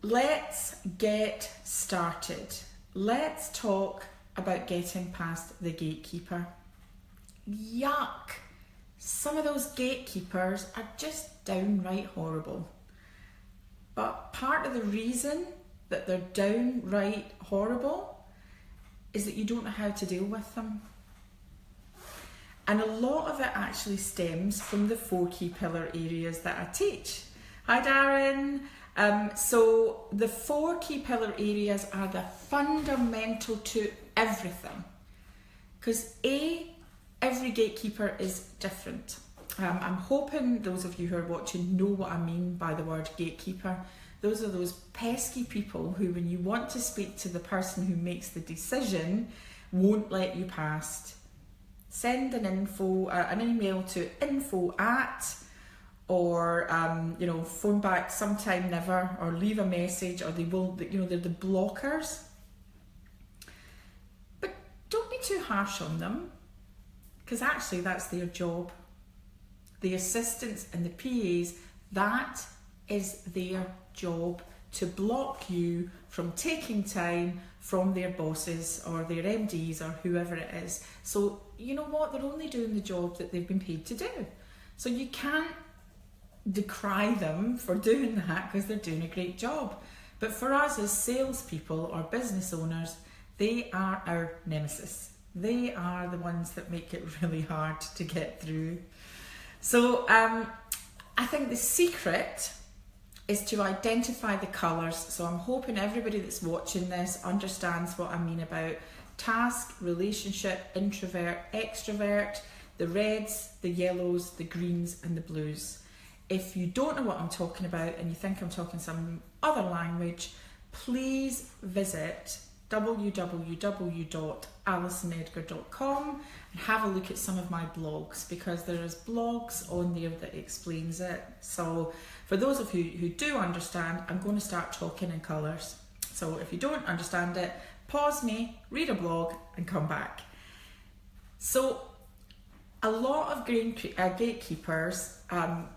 let's get started. Let's talk about getting past the gatekeeper. Yuck! Some of those gatekeepers are just downright horrible. But part of the reason that they're downright horrible is that you don't know how to deal with them. And a lot of it actually stems from the 4 key pillar areas that I teach. Hi Darren! So the 4 key pillar areas are the fundamental to everything. Because every gatekeeper is different. I'm hoping those of you who are watching know what I mean by the word gatekeeper. Those are those pesky people who, when you want to speak to the person who makes the decision, won't let you past. Send an email to info@, or phone back sometime never, or leave a message, or they're the blockers. But don't be too harsh on them, because actually that's their job. The assistants and the PAs, that is their job, to block you from taking time from their bosses or their MDs or whoever it is. So you know what, they're only doing the job that they've been paid to do. So you can't decry them for doing that, because they're doing a great job. But for us as salespeople or business owners, they are our nemesis. They are the ones that make it really hard to get through. So I think the secret is to identify the colours. So I'm hoping everybody that's watching this understands what I mean about task, relationship, introvert, extrovert, the reds, the yellows, the greens and the blues. If you don't know what I'm talking about and you think I'm talking some other language, please visit www.alisonedgar.com and have a look at some of my blogs, because there is blogs on there that explains it. So for those of you who do understand, I'm going to start talking in colours. So if you don't understand it, pause me, read a blog and come back. So a lot of gatekeepers are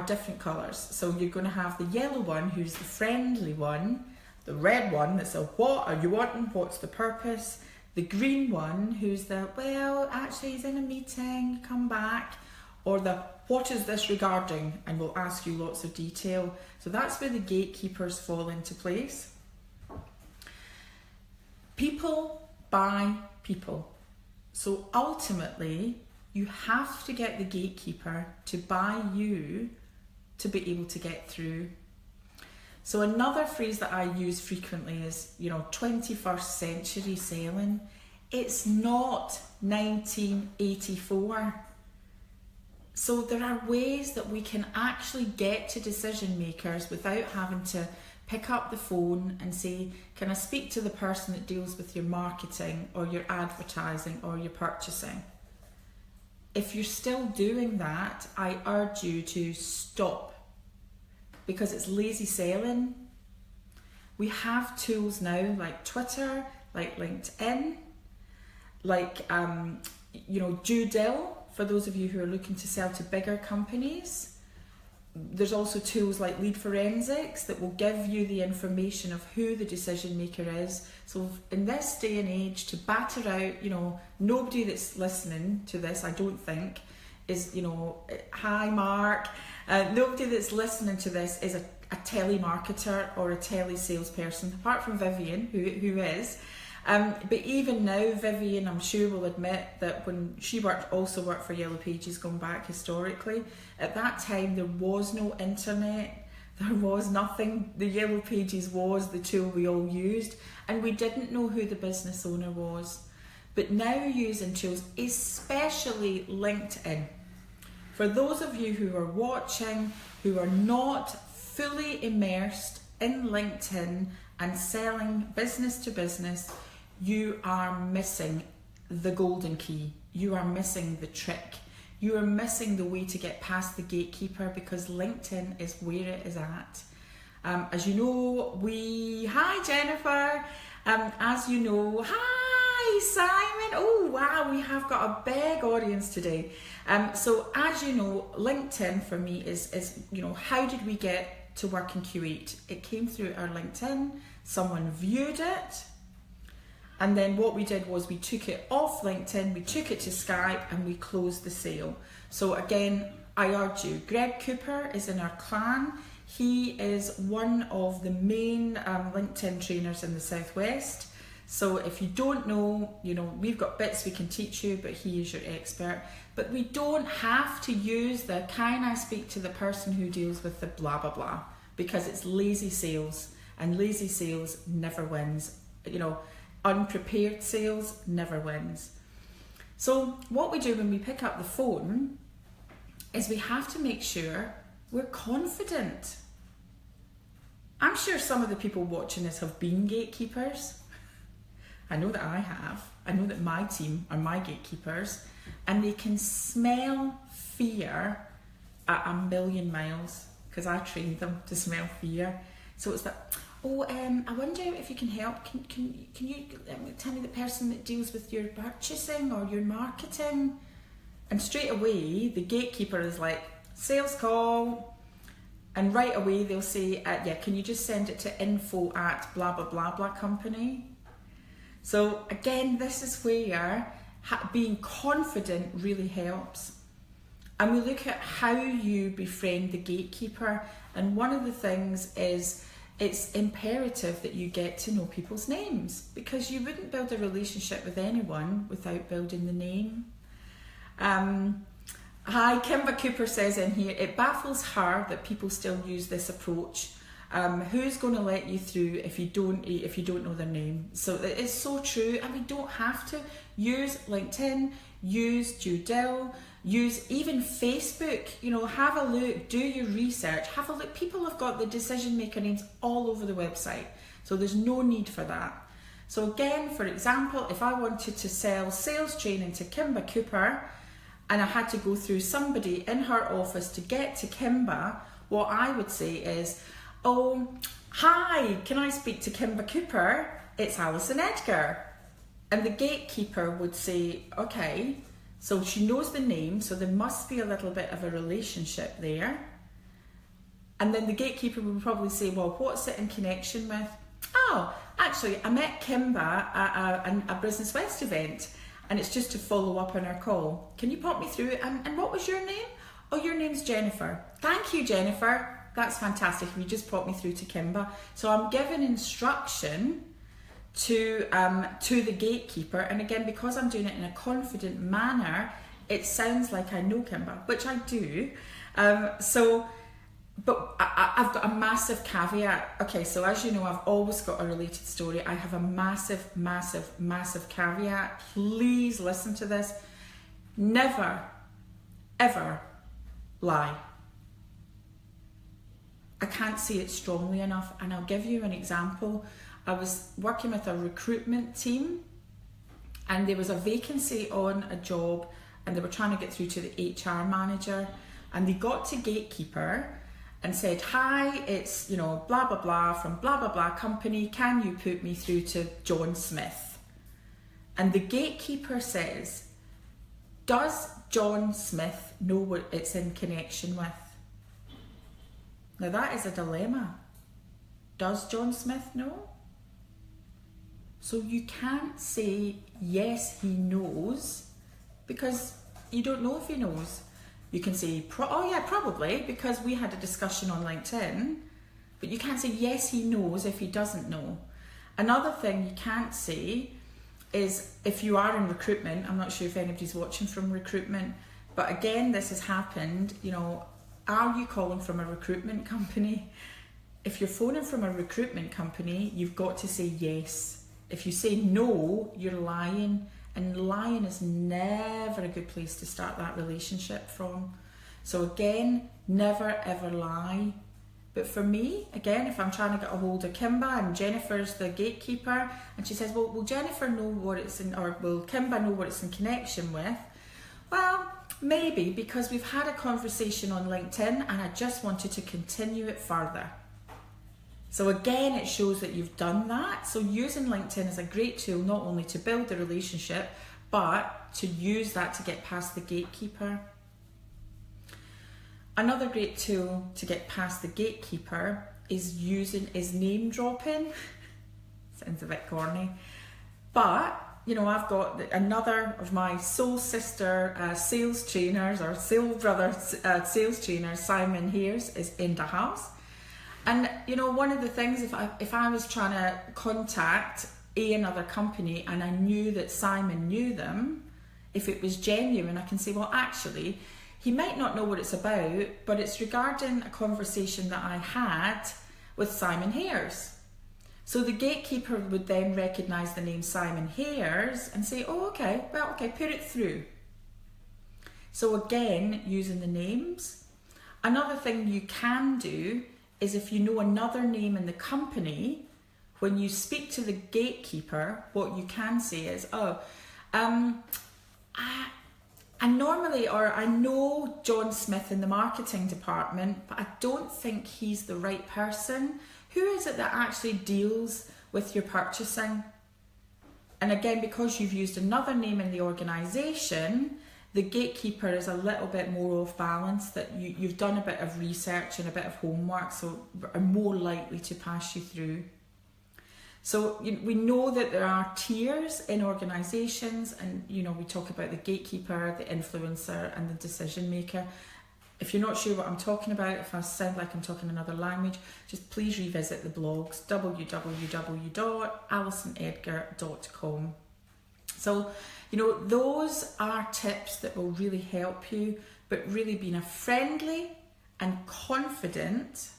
different colours. So you're going to have the yellow one, who's the friendly one, the red one that's a what are you wanting, what's the purpose, the green one who's the well actually he's in a meeting, come back, or the what is this regarding, and we'll ask you lots of detail. So that's where the gatekeepers fall into place. People buy people. So ultimately you have to get the gatekeeper to buy you to be able to get through. So another phrase that I use frequently is, 21st century selling. It's not 1984. So there are ways that we can actually get to decision makers without having to pick up the phone and say, can I speak to the person that deals with your marketing or your advertising or your purchasing? If you're still doing that, I urge you to stop, because it's lazy selling. We have tools now like Twitter, like LinkedIn, like Doodle for those of you who are looking to sell to bigger companies. There's also tools like lead forensics that will give you the information of who the decision maker is. So in this day and age, to batter out, nobody that's listening to this, I don't think, is, hi Mark, nobody that's listening to this is a telemarketer or a tele-salesperson, apart from Vivian, who is. But even now, Vivian, I'm sure, will admit that when she also worked for Yellow Pages, going back historically, at that time there was no internet, there was nothing. The Yellow Pages was the tool we all used, and we didn't know who the business owner was. But now using tools, especially LinkedIn, for those of you who are watching, who are not fully immersed in LinkedIn and selling business to business, you are missing the golden key. You are missing the trick. You are missing the way to get past the gatekeeper, because LinkedIn is where it is at. As you know, hi Jennifer, as you know, hi Simon, oh wow, we have got a big audience today. So as you know, LinkedIn for me is how did we get to work in Kuwait. It came through our LinkedIn, someone viewed it, and then what we did was we took it off LinkedIn, we took it to Skype, and we closed the sale. So again, I urge you, Greg Cooper is in our clan. He is one of the main LinkedIn trainers in the Southwest. So if you don't know, we've got bits we can teach you, but he is your expert. But we don't have to use the can I speak to the person who deals with the blah, blah, blah, because it's lazy sales, and lazy sales never wins. Unprepared sales never wins. So what we do when we pick up the phone is we have to make sure we're confident. I'm sure some of the people watching this have been gatekeepers. I know that I have. I know that my team are my gatekeepers, and they can smell fear at 1,000,000 miles because I trained them to smell fear. So it's that, I wonder if you can help. Can you tell me the person that deals with your purchasing or your marketing? And straight away, the gatekeeper is like, sales call. And right away, they'll say, can you just send it to info@ blah, blah, blah, blah company? So again, this is where being confident really helps. And we look at how you befriend the gatekeeper. And one of the things is it's imperative that you get to know people's names, because you wouldn't build a relationship with anyone without building the name. Hi, Kimber Cooper says in here, it baffles her that people still use this approach. Who's going to let you through if you don't know their name? So it's so true, and we don't have to use LinkedIn, use Judil, use even Facebook. Have a look, do your research, have a look. People have got the decision maker names all over the website, so there's no need for that. So again, for example, if I wanted to sell sales training to Kimber Cooper, and I had to go through somebody in her office to get to Kimber, what I would say is, hi, can I speak to Kimber Cooper? It's Alison Edgar. And the gatekeeper would say, okay, so she knows the name, so there must be a little bit of a relationship there. And then the gatekeeper would probably say, well, what's it in connection with? Oh, actually, I met Kimber at a Business West event, and it's just to follow up on our call. Can you pop me through it? And what was your name? Oh, your name's Jennifer. Thank you, Jennifer. That's fantastic. You just pop me through to Kimber. So I'm giving instruction to the gatekeeper, and again, because I'm doing it in a confident manner, it sounds like I know Kimber, which I do. But I've got a massive caveat. Okay, so as you know, I've always got a related story. I have a massive, massive, massive caveat. Please listen to this. Never, ever lie. I can't say it strongly enough, and I'll give you an example. I was working with a recruitment team, and there was a vacancy on a job, and they were trying to get through to the HR manager, and they got to gatekeeper and said, hi, it's blah blah blah from blah blah blah company, can you put me through to John Smith? And the gatekeeper says, does John Smith know what it's in connection with? Now that is a dilemma. Does John Smith know? So you can't say, yes, he knows, because you don't know if he knows. You can say, oh yeah, probably, because we had a discussion on LinkedIn, but you can't say, yes, he knows, if he doesn't know. Another thing you can't say is, if you are in recruitment, I'm not sure if anybody's watching from recruitment, but again, this has happened, are you calling from a recruitment company? If you're phoning from a recruitment company, you've got to say yes. If you say no, you're lying. And lying is never a good place to start that relationship from. So again, never ever lie. But for me, again, if I'm trying to get a hold of Kimber and Jennifer's the gatekeeper, and she says, well, will Jennifer know what it's in, or will Kimber know what it's in connection with? Well, maybe, because we've had a conversation on LinkedIn and I just wanted to continue it further. So again, it shows that you've done that. So using LinkedIn is a great tool, not only to build the relationship, but to use that to get past the gatekeeper. Another great tool to get past the gatekeeper is name dropping. Sounds a bit corny, but I've got another of my soul sister sales trainers, or soul brother sales trainers, Simon Hayes, is in the house. And one of the things, if I was trying to contact another company and I knew that Simon knew them, if it was genuine, I can say, well, actually, he might not know what it's about, but it's regarding a conversation that I had with Simon Hayes. So the gatekeeper would then recognise the name Simon Hayes and say, oh, okay, put it through. So again, using the names. Another thing you can do is, if you know another name in the company, when you speak to the gatekeeper, what you can say is, I know John Smith in the marketing department, but I don't think he's the right person. Who is it that actually deals with your purchasing? And again, because you've used another name in the organisation, the gatekeeper is a little bit more off balance, that you've done a bit of research and a bit of homework, so are more likely to pass you through. So we know that there are tiers in organisations, and we talk about the gatekeeper, the influencer and the decision maker. If you're not sure what I'm talking about, if I sound like I'm talking another language, just please revisit the blogs, www.alisonedgar.com. So, those are tips that will really help you, but really being a friendly and confident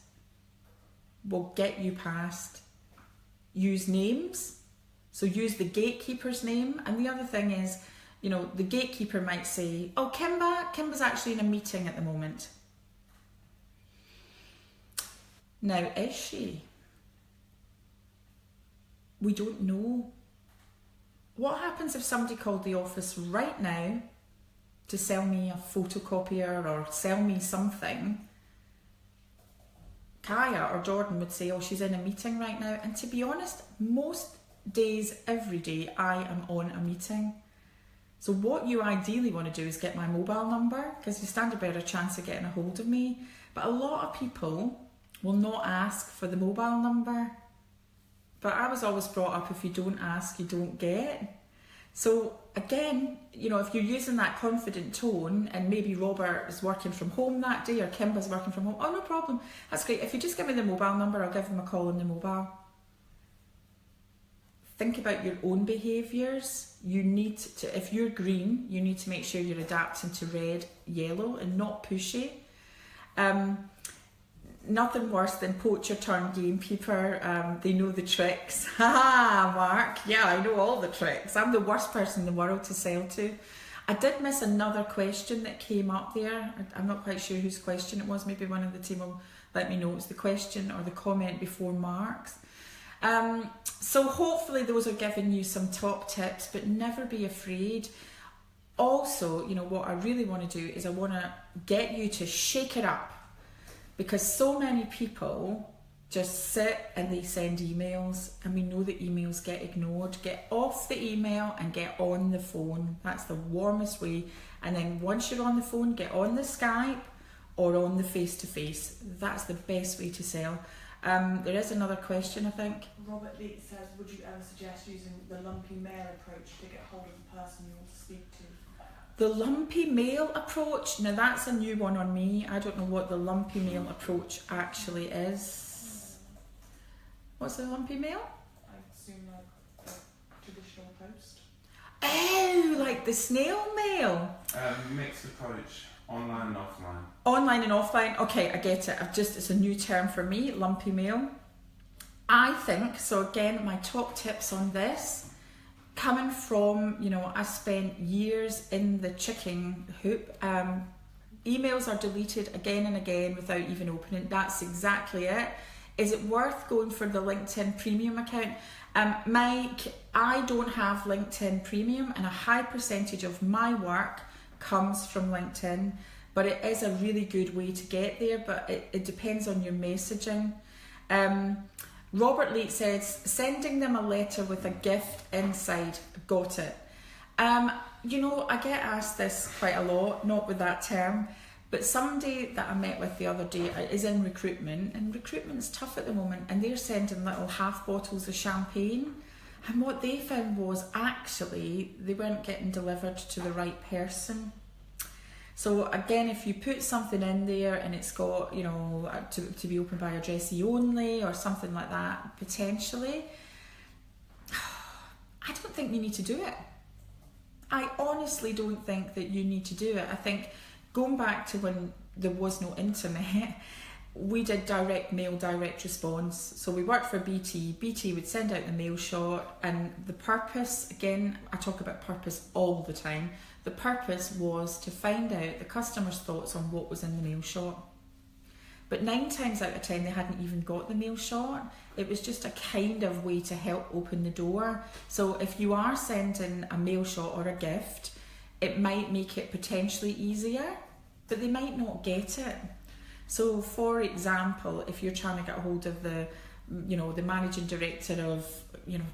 will get you past. Use names, so use the gatekeeper's name. And the other thing is, the gatekeeper might say, oh, Kimba's actually in a meeting at the moment. Now, is she? We don't know. What happens if somebody called the office right now to sell me a photocopier or sell me something? Kaya or Jordan would say, oh, she's in a meeting right now. And to be honest, most days, every day, I am on a meeting. So what you ideally want to do is get my mobile number, because you stand a better chance of getting a hold of me. But a lot of people will not ask for the mobile number. But I was always brought up, if you don't ask, you don't get. So again, if you're using that confident tone, and maybe Robert is working from home that day or Kimba's working from home, oh, no problem, that's great. If you just give me the mobile number, I'll give them a call on the mobile. Think about your own behaviours. You need to, if you're green, you need to make sure you're adapting to red, yellow, and not pushy. Nothing worse than poacher turned gamekeeper. They know the tricks. Ha, Mark. Yeah, I know all the tricks. I'm the worst person in the world to sell to. I did miss another question that came up there. I'm not quite sure whose question it was. Maybe one of the team will let me know. It's the question or the comment before Mark's. So hopefully those are giving you some top tips, but never be afraid. Also, what I really want to do is I want to get you to shake it up, because so many people just sit and they send emails, and we know that emails get ignored. Get off the email and get on the phone. That's the warmest way. And then once you're on the phone, get on the Skype or on the face-to-face. That's the best way to sell. There is another question, I think. Robert Leet says, would you ever suggest using the lumpy mail approach to get hold of the person you want to speak to? The lumpy mail approach? Now that's a new one on me. I don't know what the lumpy mail approach actually is. What's the lumpy mail? I assume like a traditional post. Oh, like the snail mail? Mixed approach. Online and offline. Online and offline. Okay, I get it. It's a new term for me, lumpy mail. I think, so again, my top tips on this, coming from, I spent years in the chicken hoop. Emails are deleted again and again without even opening. That's exactly it. Is it worth going for the LinkedIn Premium account? Mike, I don't have LinkedIn Premium, and a high percentage of my work comes from LinkedIn, but it is a really good way to get there, but it depends on your messaging. Robert Leet says, sending them a letter with a gift inside. Got it. I get asked this quite a lot, not with that term, But somebody that I met with the other day is in recruitment, and recruitment's tough at the moment, and they're sending little half bottles of champagne. And what they found was actually they weren't getting delivered to the right person. So again, if you put something in there and it's got, to be opened by addressee only or something like that, potentially, I don't think you need to do it. I honestly don't think that you need to do it. I think going back to when there was no internet, we did direct mail, direct response. So we worked for BT. BT would send out the mail shot, and the purpose, again, I talk about purpose all the time. The purpose was to find out the customer's thoughts on what was in the mail shot. But 9 times out of 10, they hadn't even got the mail shot. It was just a kind of way to help open the door. So if you are sending a mail shot or a gift, it might make it potentially easier, but they might not get it. So for example, if you're trying to get a hold of the managing director of,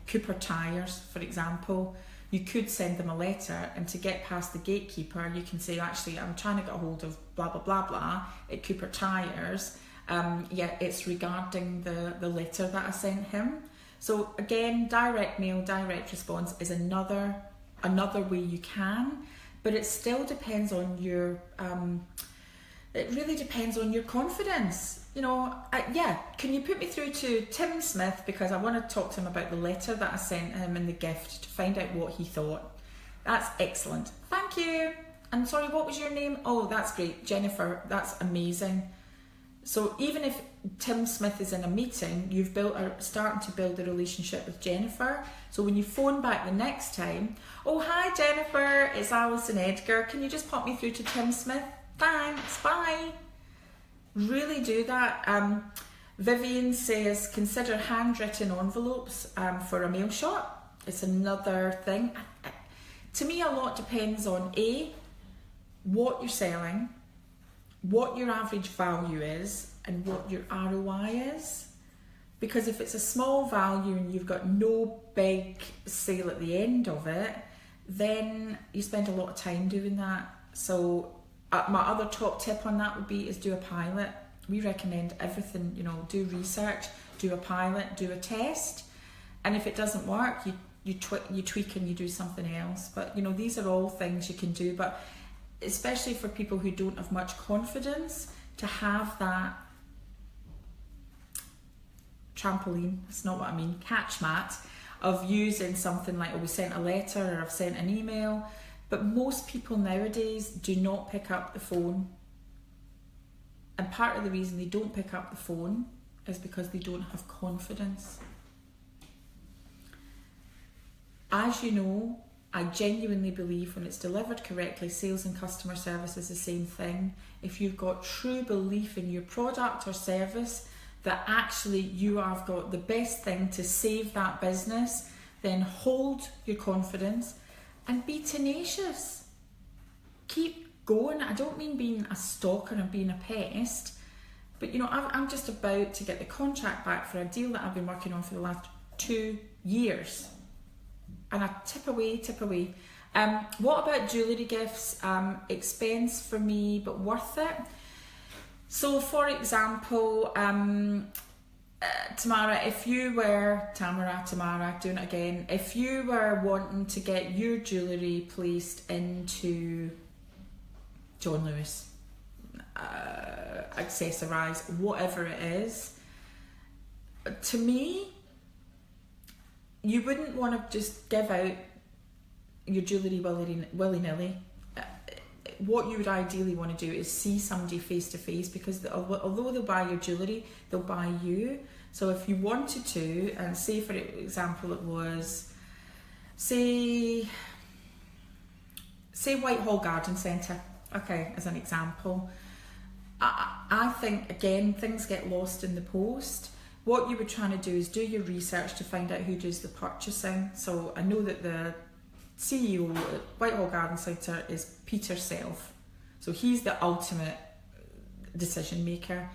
Cooper Tires, for example, you could send them a letter, and to get past the gatekeeper, you can say, actually, I'm trying to get a hold of blah, blah, blah, blah at Cooper Tires. It's regarding the letter that I sent him. So again, direct mail, direct response is another way you can, but it still depends on your, it really depends on your confidence. Can you put me through to Tim Smith, because I want to talk to him about the letter that I sent him and the gift to find out what he thought. That's excellent. Thank you. I'm sorry, what was your name? Oh, that's great. Jennifer, that's amazing. So even if Tim Smith is in a meeting, you've starting to build a relationship with Jennifer. So when you phone back the next time, oh, hi Jennifer, it's Alison Edgar. Can you just pop me through to Tim Smith? Thanks, bye. Really do that. Vivian says, consider handwritten envelopes for a mail shot. It's another thing. To me, a lot depends on A, what you're selling, what your average value is, and what your ROI is. Because if it's a small value and you've got no big sale at the end of it, then you spend a lot of time doing that. So my other top tip on that would be is do a pilot. We recommend everything, do research, do a pilot, do a test. And if it doesn't work, you tweak and you do something else. But, these are all things you can do. But especially for people who don't have much confidence, to have that trampoline, that's not what I mean, catch mat, of using something like, we sent a letter or I've sent an email. But most people nowadays do not pick up the phone. And part of the reason they don't pick up the phone is because they don't have confidence. As you know, I genuinely believe when it's delivered correctly, sales and customer service is the same thing. If you've got true belief in your product or service that actually you have got the best thing to save that business, then hold your confidence and be tenacious. Keep going. I don't mean being a stalker and being a pest, but I'm just about to get the contract back for a deal that I've been working on for the last 2 years. And I tip away. What about jewellery gifts? Expense for me, but worth it. So for example, Tamara, doing it again. If you were wanting to get your jewellery placed into John Lewis, accessorise, whatever it is, to me, you wouldn't want to just give out your jewellery willy-nilly. What you would ideally want to do is see somebody face to face, because although they'll buy your jewellery, they'll buy you. So if you wanted to, and say for example it was, say Whitehall Garden Centre, okay, as an example. I think, again, things get lost in the post. What you were trying to do is do your research to find out who does the purchasing. So I know that the CEO at Whitehall Garden Centre is Peter Self. So he's the ultimate decision maker.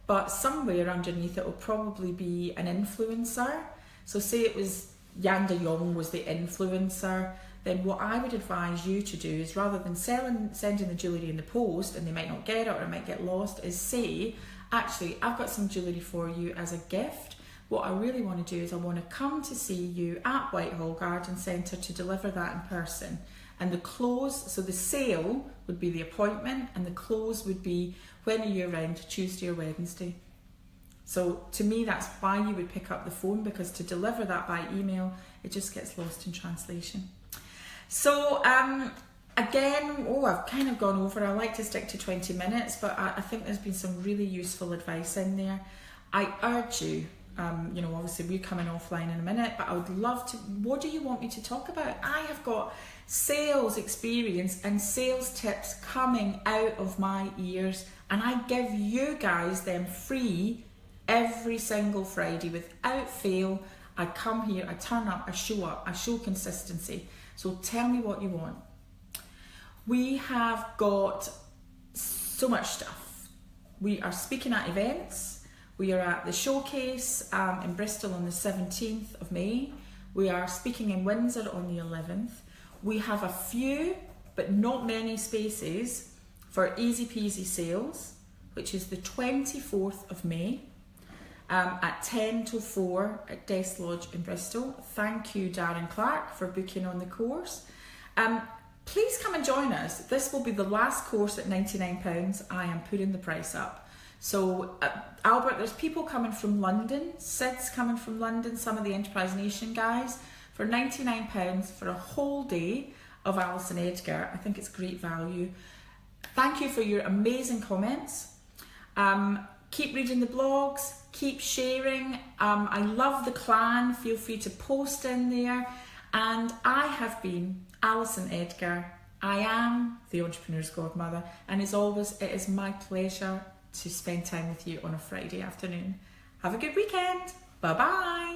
But somewhere underneath it will probably be an influencer. So say it was Yanda Young was the influencer, then what I would advise you to do is, rather than sending the jewellery in the post and they might not get it or it might get lost, is say, actually, I've got some jewellery for you as a gift. What I really want to do is I want to come to see you at Whitehall Garden Centre to deliver that in person. And the close, so the sale would be the appointment and the close would be, when are you around, Tuesday or Wednesday? So to me, that's why you would pick up the phone, because to deliver that by email, it just gets lost in translation. So again, I've kind of gone over. I like to stick to 20 minutes, but I think there's been some really useful advice in there. I urge you, obviously we're coming offline in a minute, but I would love to, what do you want me to talk about? I have got sales experience and sales tips coming out of my ears, and I give you guys them free every single Friday without fail. I come here, I turn up, I show consistency. So tell me what you want. We have got so much stuff. We are speaking at events. We are at the showcase in Bristol on the 17th of May. We are speaking in Windsor on the 11th. We have a few, but not many spaces for Easy Peasy Sales, which is the 24th of May. At 10 till 4 at Desk Lodge in Bristol. Thank you, Darren Clark, for booking on the course. Please come and join us. This will be the last course at £99. I am putting the price up. So, Albert, there's people coming from London. Sid's coming from London, some of the Enterprise Nation guys, for £99 for a whole day of Alison Edgar. I think it's great value. Thank you for your amazing comments. Keep reading the blogs, keep sharing. I love the clan, feel free to post in there. And I have been Alison Edgar. I am the Entrepreneur's Godmother, and as always, it is my pleasure to spend time with you on a Friday afternoon. Have a good weekend. Bye bye.